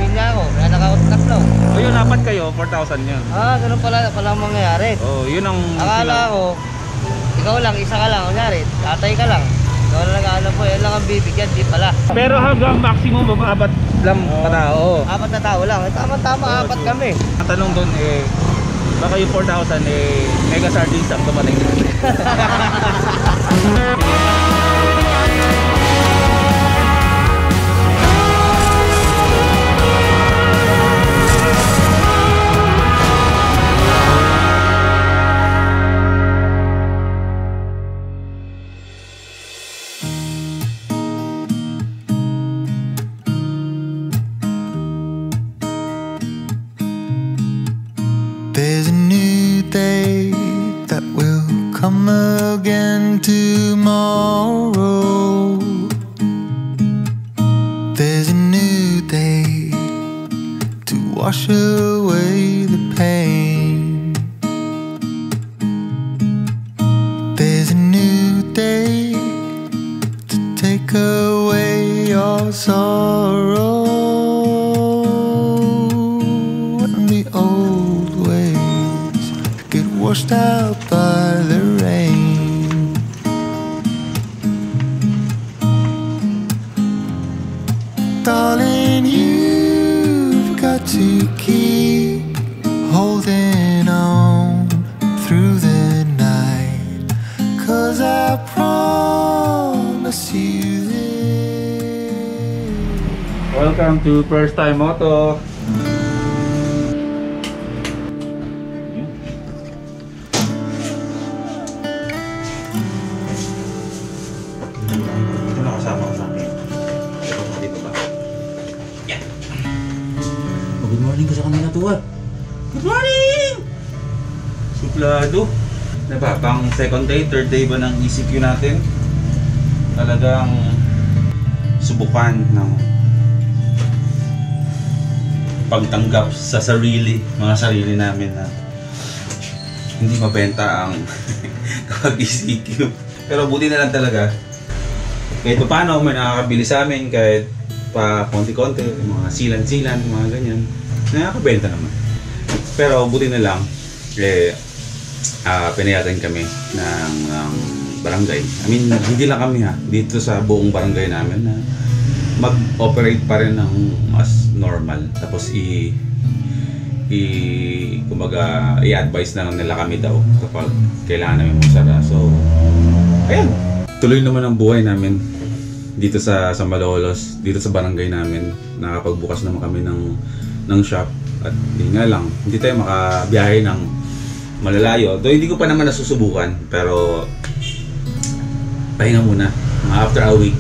pamilya ako, kaya tatlo. O yun, apat kayo, 4,000 yun. Ganun pala ang mangyayari. Yun ang... Akala ko, ikaw lang, isa ka lang, kunyari, tatay ka lang. Ikaw lang nag-aalam po, yan lang ang bibigyan, di pala. Pero hanggang maximum, apat lang katao. Apat na tao lang, tama-tama, apat kami. Ang tanong doon baka yung 4,000 mega sardines ang dumating na. There's a new day that will come again tomorrow. There's a new day to wash away the pain. There's a new day to take away your sorrow. And the old ways get washed out by the rain. Darling, you've got to keep holding on through the night, 'cause I promise you this. Welcome to First Time Moto. Ito na kasama ko sa akin. Dito ba? Yan. Good morning ko sa kanila tuwa. Good morning! Suplado. Diba, pang second day, third day ba ng ECQ natin? Talagang subukan ng pagtanggap sa mga sarili namin na hindi mabenta ang kapag ECQ. Pero buti na lang talaga. Kahit pa paano may nakakabili sa amin, kahit pa konti-konti, mga silan-silan, mga ganyan, nakakabenta naman. Pero buti na lang, pinayatan kami ng barangay. I mean, hindi lang kami dito sa buong barangay namin na mag-operate pa rin ng as normal. Tapos kumbaga i-advise na lang nila kami daw kapag kailangan namin magsara. So, ayan. Tuloy naman ang buhay namin dito sa Malolos, dito sa barangay namin. Nakapagbukas naman kami ng shop. At hindi nga lang, hindi tayo makabiyahe ng malalayo. Though hindi ko pa naman nasusubukan, pero pahinga muna. After a week,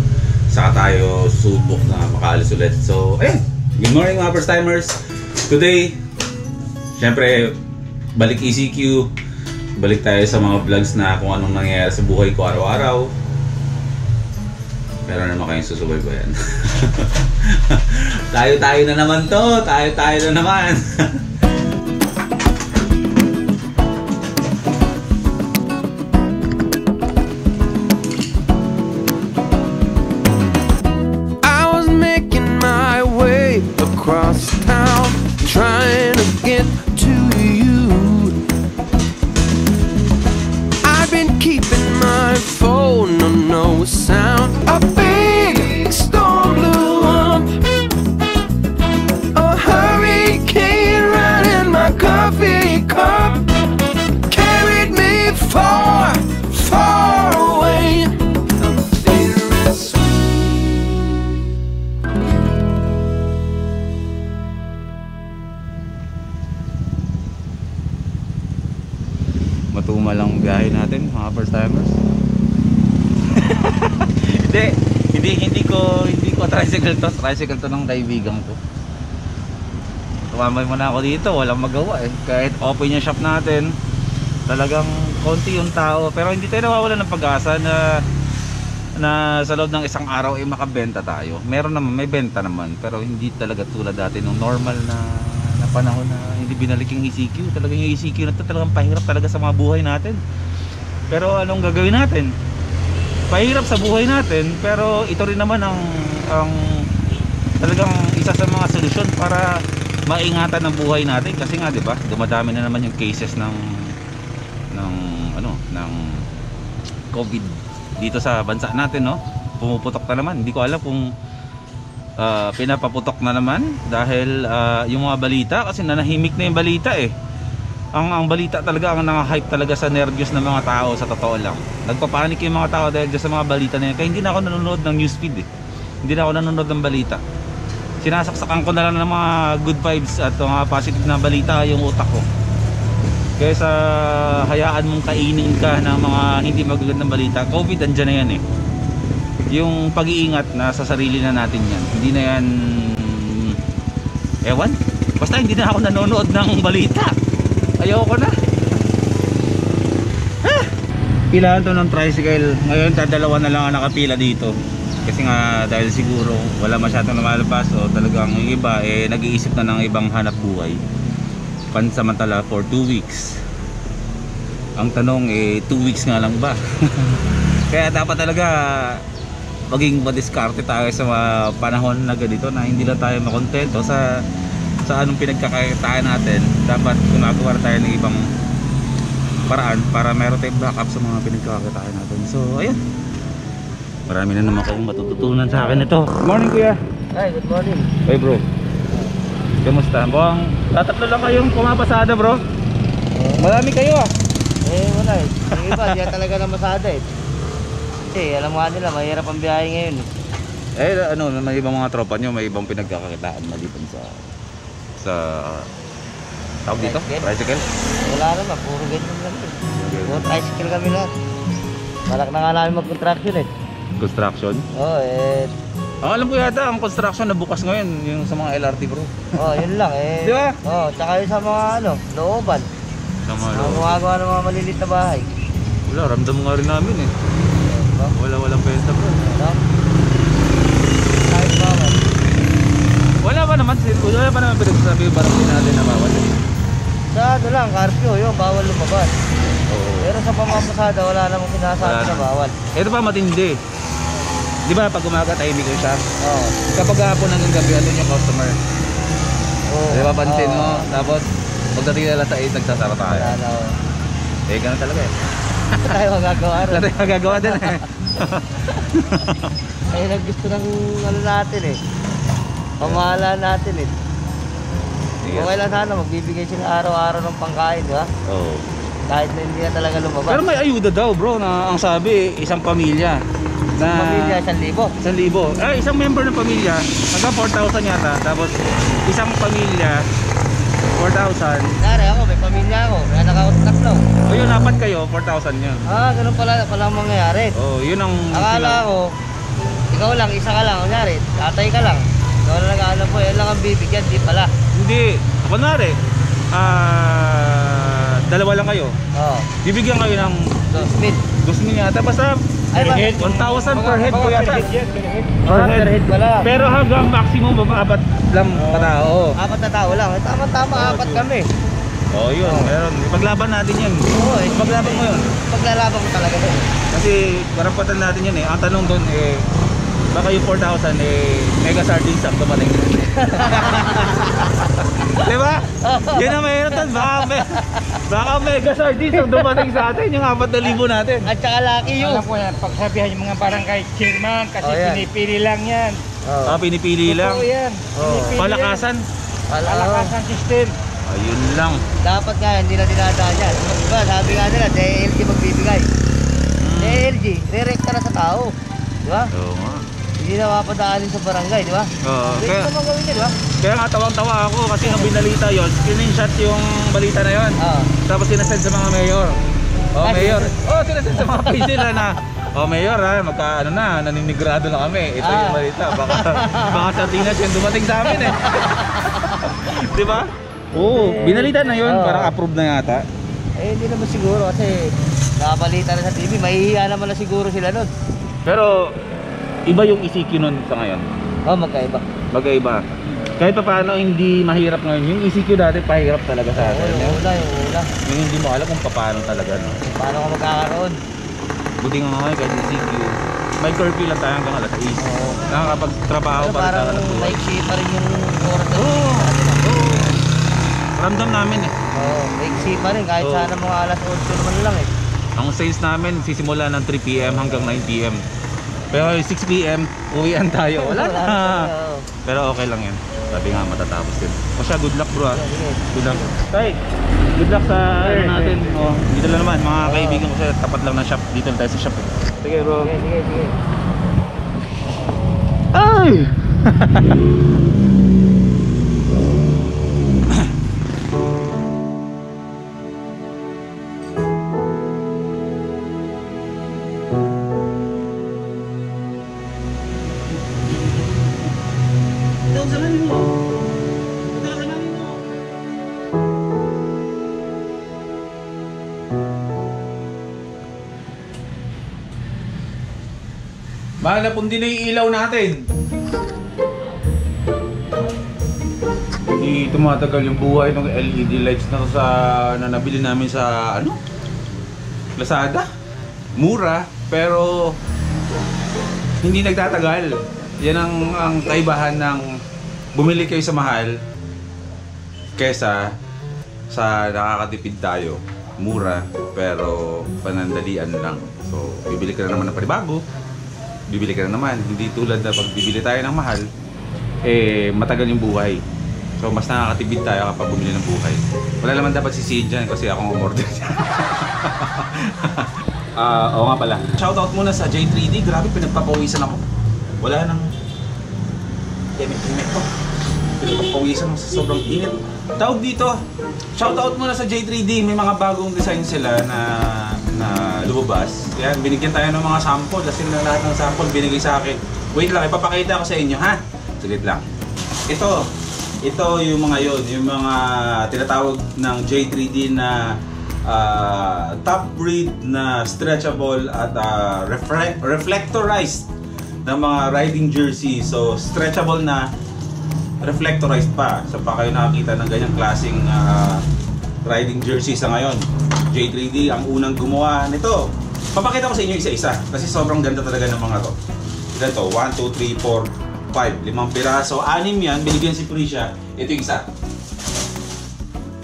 saka tayo susubok na makaalis ulit. So, ayan. Good morning mga first timers. Today, syempre, balik ECQ. Balik tayo sa mga vlogs na kung anong nangyayari sa buhay ko araw-araw. Pero naman kayong susubaybayan. Tayo-tayo na naman to. Tayo-tayo na naman. I was making my way across town, trying to get to you. I've been keeping my phone on no sound. A big storm blew up, a hurricane right in my coffee cup, carried me far, far away. Matuma lang biyahe natin mga first timers. hindi ko tricycle to ng kaibigan ko. Tumambay muna ako dito, walang magawa kahit open yung shop natin, talagang konti yung tao, pero hindi tayo nawawala ng pag-asa na sa loob ng isang araw ay makabenta tayo. Meron naman, may benta naman, pero hindi talaga tulad dati nung normal na panahon na hindi binalik yung ECQ. Talagang yung ECQ na ito talagang pahirap talaga sa mga buhay natin. Pero anong gagawin natin? Pahirap sa buhay natin, pero ito rin naman ang talagang isa sa mga solusyon precaution para maingatan ang buhay natin kasi nga 'di ba dumadami na naman yung cases ng COVID dito sa bansa natin, no? Pumuputok na naman. Hindi ko alam kung pinapaputok na naman dahil yung mga balita kasi nanahimik na yung balita eh. Ang balita talaga ang naka-hype talaga sa nervyos ng mga tao, sa totoo lang. Nagpapanik yung mga tao dahil sa mga balita na yan. Kaya hindi na ako nanonood ng newsfeed eh. Hindi na ako nanonood ng balita. Sinasaksakan ko na lang ng mga good vibes at mga positive na balita yung utak ko. Kaya sa hayaan mong kainin ka ng mga hindi magagandang balita, COVID andyan na yan eh. Yung pag-iingat na sa sarili na natin yan. Hindi na yan ewan. Basta hindi na ako nanonood ng balita. Ayoko na. Pilahan to ng tricycle. Ngayon dalawa na lang ang nakapila dito. Kasi nga dahil siguro wala masyadong lumalabas o talagang yung iba nag-iisip na ng ibang hanap buhay pansamantala for 2 weeks. Ang tanong 2 weeks nga lang ba? Kaya dapat talaga maging madiskarte tayo sa mga panahon na ganito na hindi lang tayo makontento sa anong pinagkakakitaan natin. Dapat gumagawa tayo ng ibang paraan para meron tayong backup sa mga pinagkakakitaan natin. So ayun, marami na naman kayong matututunan sa akin ito. Good morning kuya. Hi, good morning. Hey bro, kamusta? Buwang tatatlo lang kayong pumapasada bro. Marami kayo ah. Wala eh. Yung iba, di talaga na masada eh. Kasi alam nga nila, mahirap ang biyahe ngayon eh. Ano, may ibang mga tropa nyo, may ibang pinagkakakitaan maliban sa tawag dito? Tricycle? Wala naman, puro ganyan lang eh. Puro tricycle kami lahat. Malak na nga namin mag-contraction eh. Construction? Oo Ang alam ko yata, ang construction na bukas ngayon, yung sa mga LRT bro. yun lang eh. Di ba? Tsaka yung sa mga looban. Sa mga Mga gumagawa ng mga maliliit na bahay. Wala, ramdam nga rin namin eh. Diba? Walang pesta bro. Ano? Kahit bawal. Wala pa naman pinagsasabi yung barangay natin na bawal eh. Sa lang, curfew yun, bawal lumabas. Oo. Pero sa pamapasada, wala namang sinasabi Wala na na. bawal. Ito pa matindi. Di ba pag umaga tahimik ko siya? Oo. Kapag hapon hanggang gabi, andun yung customer. Di ba pansin mo? Tapos pagdating nila sa 8, nagsasara tayo. Wala na. Ganun talaga eh. Ano tayo magagawa rin? Wala tayong magagawa din eh. Kaya naggusto ng natin eh. Pamahala natin eh. Sige. Okay lang sana, magbibigay sila araw-araw ng pangkain, di ba? Oo. Kahit na hindi na talaga lumabas. Pero may ayuda daw bro na ang sabi isang pamilya na Pamilya, 1,000. 1,000. Isang member ng pamilya hanggang 4,000 yata. Tapos isang pamilya 4,000. Dari ako, may pamilya ako. May anak ako sa Taclow. O yun, apat kayo, 4,000 yun. Ganun pala ang mangyayari. Oh, yun ang Akala ko, ikaw lang, isa ka lang. Kunyari, tatay ka lang. Ikaw lang nag-aalam po, yan lang ang bibigyan, di pala. Hindi. Kunwari, dalawa lang kayo. Bibigyan kayo ng 2,000. 2,000 yata. Basta Ay, 1,000 per head ko yata. Per head pala. Pero hanggang maximum apat lang katao. 4 na tao lang. Tama-tama, 4 kami. Oh, yun. Meron. Ipaglaban natin yan. Oo, Ipaglaban mo yun. Paglalaban ko talaga doon. Kasi karapatan natin yan eh. Ang tanong doon baka yung 4,000 mega sardines ang dumating. Diba? Yun ang mayroon doon. Baka mega sardines ang dumating sa atin. Yung 4,000 natin. At saka lucky you. Alam ko yan, pagsabihan yung mga barangay chairman kasi Yan. pinipili lang yan. Pinipili lang. Totoo yan. Pinipili Palakasan. Palakasan system. Ayun lang. Dapat nga, hindi na dinadaan yan. Diba, sabi nga nila, DLG magbibigay. DLG, re-recta na sa tao. Diba? Oo nga. Hindi na mapadaanin sa barangay, diba? Oo. Pwede naman gawin niya, diba? Kaya nga tawang-tawa ako kasi nung binalita yon, screenshot yung balita na yon. Tapos sinasend sa mga mayor. Mayor. Sinasend sa mga page nila na mayor naninigrado na kami. Ito yung balita. Baka sardinas yung dumating sa amin eh. Di ba? Oo, binalita na yon, parang approve na yata. Hindi naman siguro kasi nakabalita na sa TV, mahihiya naman na siguro sila nun. Pero iba yung ECQ nun sa ngayon. Magkaiba. Magkaiba. Kahit pa paano hindi mahirap ngayon. Yung ECQ dati pahirap talaga sa atin. Yung una. Yung hindi mo alam kung paano talaga. No? Paano ka magkakaroon? Buti nga ngayon kahit ECQ. May curfew lang tayo hanggang alas 6. Nakakapagtrabaho Pero pa rin parang tayo. maiksi pa rin yung oras na Ramdam namin eh. Oo, maiksi pa rin kahit Oo. sana mga alas 8 naman lang eh. Ang sales namin sisimula ng 3 PM hanggang 9 PM. Pero 6 PM, uwian tayo. Wala na. Oo. Pero okay lang yan. Sabi nga matatapos din. O siya, good luck bro. Sige. Good luck. Tay, good luck sa ano natin. Oh, dito lang naman, mga kaibigan ko sa tapat lang ng shop. Dito lang tayo sa shop. Sige bro. Sige, sige, sige. Ay! Mahal na pundi na yung ilaw natin. Hindi tumatagal yung buhay ng LED lights na to na nabili namin sa ano? Lazada. Mura pero hindi nagtatagal. Yan ang kaibahan ng bumili kayo sa mahal kesa sa nakakatipid tayo. Mura pero panandalian lang. So bibili ka na naman ng panibago. Bibili ka na naman, hindi tulad na pag bibili tayo ng mahal, eh matagal yung buhay. So mas nakakatipid tayo kapag bumili ng buhay. Wala naman dapat sisihin dyan kasi akong umorder dyan. Oo nga pala. Shoutout muna sa J3D, grabe pinagpapawisan ako. Wala nang ko. Pinagpapawisan ako sa sobrang init. Tawag dito, shoutout muna sa J3D, may mga bagong design sila na lumabas. Kaya binigyan tayo ng mga sample kasi na lahat ng sample binigay sa akin. Wait lang, ipapakita ko sa inyo ha. Saglit lang. Ito yung mga yung mga tinatawag ng J3D na top breed na stretchable at reflectorized na mga riding jersey. So stretchable na reflectorized pa. So pa kayo nakakita ng ganyang klaseng riding jersey sa ngayon. J3D ang unang gumawa nito. Papakita ko sa inyo isa-isa kasi sobrang ganda talaga ng mga to. Ito, 1, 2, 3, 4, 5, 5 piraso, 6 yan, binigyan si Prisha. Ito yung isa.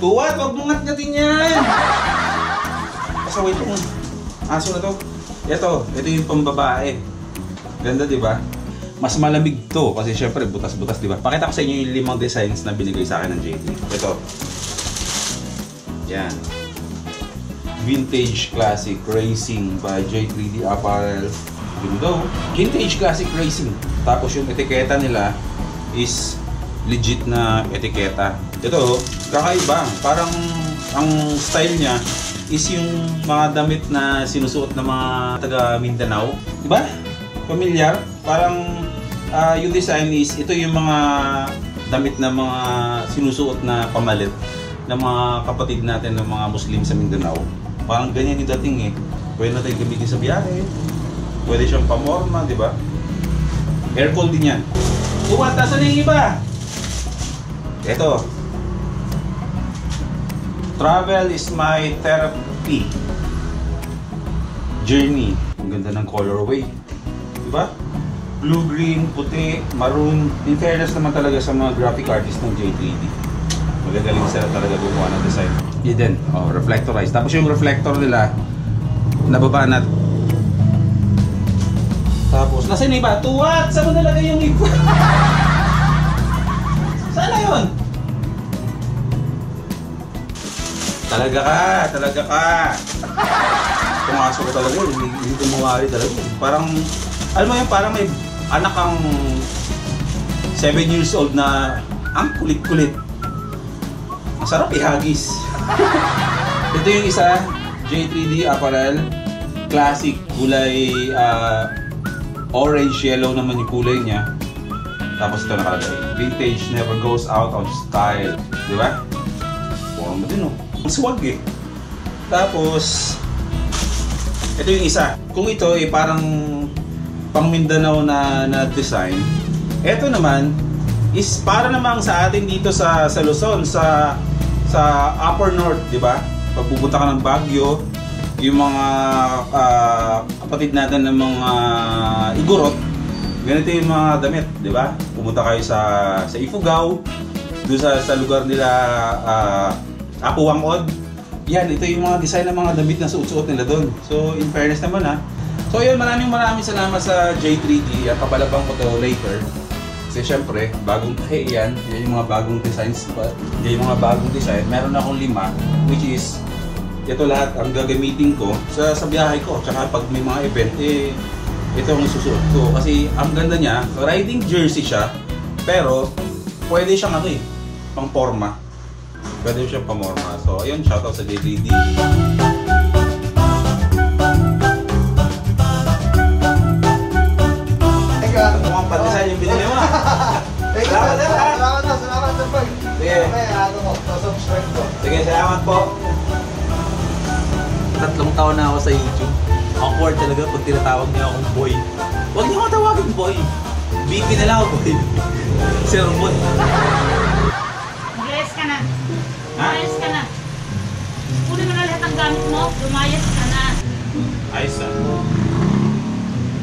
Tuwat, wag mong ngat-ngatin yan! Pasaway ito mo. Aso na to. Ito yung pambabae. Ganda diba? Mas malamig to kasi syempre butas-butas diba? Pakita ko sa inyo yung 5 designs na binigay sa akin ng J3. Ito. Yan. Vintage Classic Racing by J3D Apparel. Ganda. Vintage Classic Racing. Tapos yung etiketa nila is legit na etiketa. Ito, kakaiba. Parang ang style niya is yung mga damit na sinusuot ng mga taga Mindanao. Diba? Familiar? Parang yung design is ito yung mga damit na mga sinusuot na pamalit ng mga kapatid natin ng mga Muslim sa Mindanao. Parang ganyan yung dating eh. Pwede natin gamitin sa biyahe. Pwede siyang pamorma, di ba? Aircon din yan. Tuwat, tasan yung iba? Ito. Travel is my therapy. Journey. Ang ganda ng colorway. Di ba? Blue, green, puti, maroon. In fairness naman talaga sa mga graphic artist ng J3D. Magagaling sila talaga gumawa ng design. Yun din, reflectorized. Tapos yung reflector nila, nababa na. Tapos, nasa yung iba? Tuwat! Saan mo nalagay yung iba? Saan na yun? Talaga ka! Pumasok ko talaga yun, hindi kumawari talaga yun. Parang, alam mo yun, parang may anak kang 7 years old na ang kulit-kulit. Masarap ihagis. Ito yung isa, J3D Apparel. Classic, kulay orange, yellow naman yung kulay niya. Tapos ito nakalagay, vintage never goes out of style. Di ba? Buwan mo din oh. Ang swag eh. Tapos, ito yung isa. Kung ito ay parang pang Mindanao na design, ito naman is para namang sa atin dito sa Luzon, sa Upper North, di ba? Pag pupunta ka ng Baguio, yung mga kapatid natin ng mga Igorot, ganito yung mga damit, di ba? Pumunta kayo sa Ifugao, doon sa lugar nila Apo Wangod. Yan, ito yung mga design ng mga damit na suot-suot nila doon. So, in fairness naman ha. So, yun, maraming salamat sa J3D. Papalabang ko to later. Kasi syempre, bagong tahi yan. Yan yung mga bagong designs. Yan yung mga bagong design. Meron akong 5, which is, ito lahat ang gagamitin ko sa biyahe ko. Tsaka pag may mga event, ito ang isusuot ko. Kasi ang ganda niya, riding jersey siya. Pero, pwede siyang pang forma. Pwede siyang pamorma. So, ayun, shoutout sa J3D. Mukhang pa-design yung binili mo. Salamat sa pag. Sige. Subscribe ko. Sige, salamat po. 3 taon na ako sa YouTube. Awkward talaga pag tinatawag niya akong boy. Huwag niyo ako tawagin boy. BP na lang ako boy. Sir Boy. Lumayas ka na. Ha? Lumayas ka na. Kunin mo na lahat ng gamit mo. Lumayas ka na. Ayos na.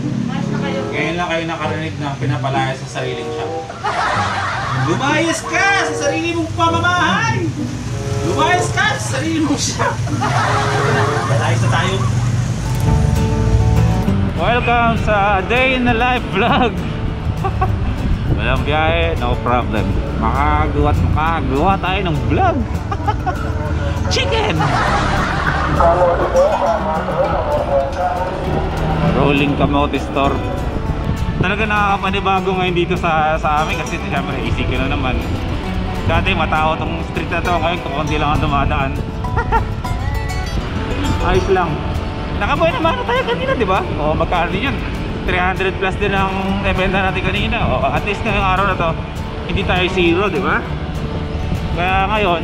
Lumayas na kayo. Ngayon lang kayo nakarinig na pinapalaya sa sariling siya. Lumayas ka sa sarili mong pamamahay! Lumayas ka sa sarili mong siya! Ayos na tayo. Welcome sa Day in the Life vlog! Walang biyahe, no problem. Makagawa tayo ng vlog! Chicken! Rolling Kamote Store. Talaga nakakapanibago ngayon dito sa amin kasi siyempre isipin na naman. Dati matao tong street na to, ngayon kukunti lang ang dumadaan. Ayos lang. Nakabuhay naman tayo kanina, di ba? O magkano din yun? 300 plus din ang ebenta natin kanina. O at least ngayong araw na to, hindi tayo zero, di ba? Kaya ngayon,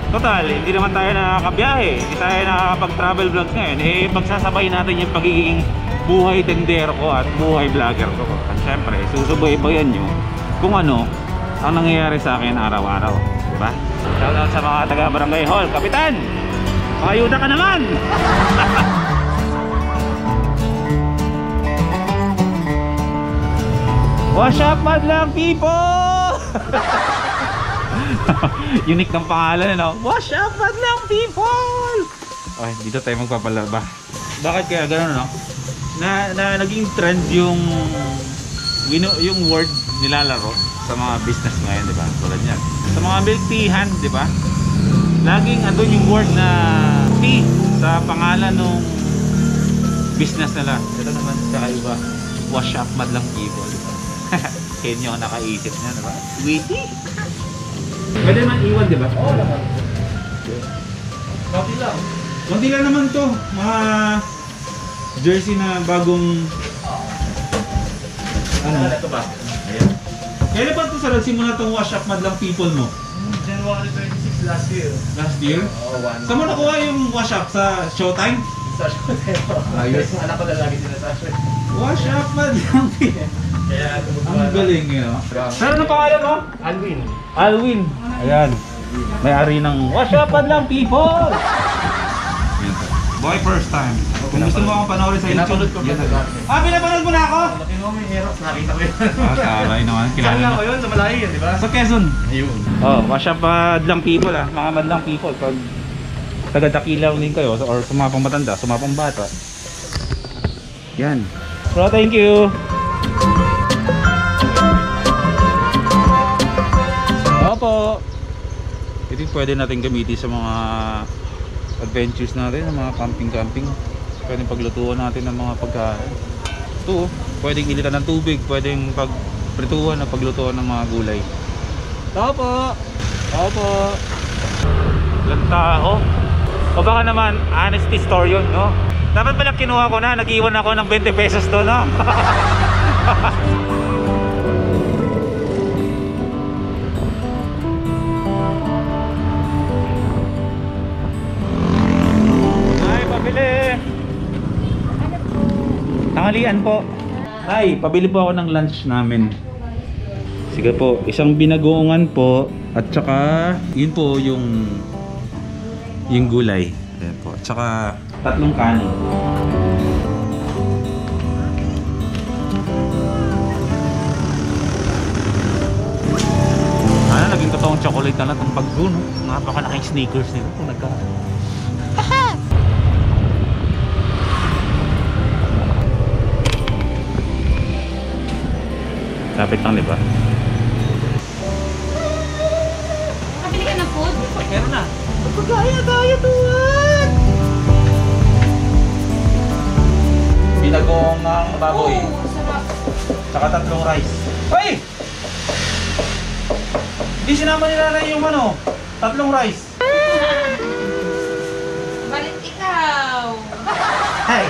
total, hindi naman tayo nakakabiyahe. Hindi tayo nakakapag-travel vlogs ngayon. Pagsasabay natin yung pagiging buhay tendero ko at buhay vlogger ko. At syempre, susubaybayan nyo kung ano ang nangyayari sa akin araw-araw. Diba? Shoutout sa mga taga Barangay Hall. Kapitan! Makayuda ka naman! What's up, madlang people? Unique ng pangalan, no? What's up, madlang people? Okay, dito tayo magpapalaba. Bakit kaya gano'n, no? Na naging trend yung word nilalaro sa mga business ngayon, di ba? Tulad yan. Sa mga milk teahan, di ba? Laging andun yung word na tea sa pangalan ng business nila. Ito naman kakaiba. Wash up madlang people. Kenyo ang nakaisip niya, di ba? Witty! Pwede naman iwan, di ba? Oo naman. Konti lang. Konti lang naman to. Mga jersey na bagong ano ito ba? Ayan. Kailan ba ito sa nagsimula itong wash up madlang people mo? January 26 last year. Last year? Oo, Saan mo nakuha yung wash up? Sa Showtime? Sa Showtime. Ayos. Anak ko na lagi sinasabi. Wash up madlang people. Kaya Ang galing yun. Saan ang pangalan mo? Alvin. Alvin. Ayan. May-ari ng wash up madlang people. Boy, first time. Kung gusto mo akong panoorin sa YouTube, ko yan pa na. sa Pinapanood mo na ako? Laki mo may Aerox, nakita ko yun. Taray naman, kilala Saan na. ako yun? Sa Malayo yun, di ba? Sa Quezon. Ayun. Oh, wash up madlang people mga madlang people. Pag taga-Dakilaw din kayo, or sumapang matanda, sumapang bata. Yan. Bro, thank you. Opo. Ito yung pwede natin gamitin sa mga adventures natin, ng mga camping-camping. Pwedeng paglutuan natin ng mga pagkain. Ito, pwedeng ilitan ng tubig, pwedeng pagprituhan o paglutuan ng mga gulay. Opo. Opo. Ilang tao. O baka naman, honesty store yun, no? Dapat pala kinuha ko na, nag-iwan ako ng 20 pesos to, no? Ay, pabili! Tanghalian po. Ay, pabili po ako ng lunch namin. Sige po, isang binagoongan po at saka yun po yung gulay. Ayan po. At saka 3 kanin. Naging totoong Pang chocolate na lang itong bag ko, no? Napakalaking sneakers nito kung nagka... Lapit lang, di ba? Nakabili ka ng food? Meron na. Pagkaya tayo tuwan! Binagong ang baboy. Oo, sarap. Tsaka 3 rice. Hoy! Hindi sinama nila na yung ano, 3 rice. Balit ikaw. Hey!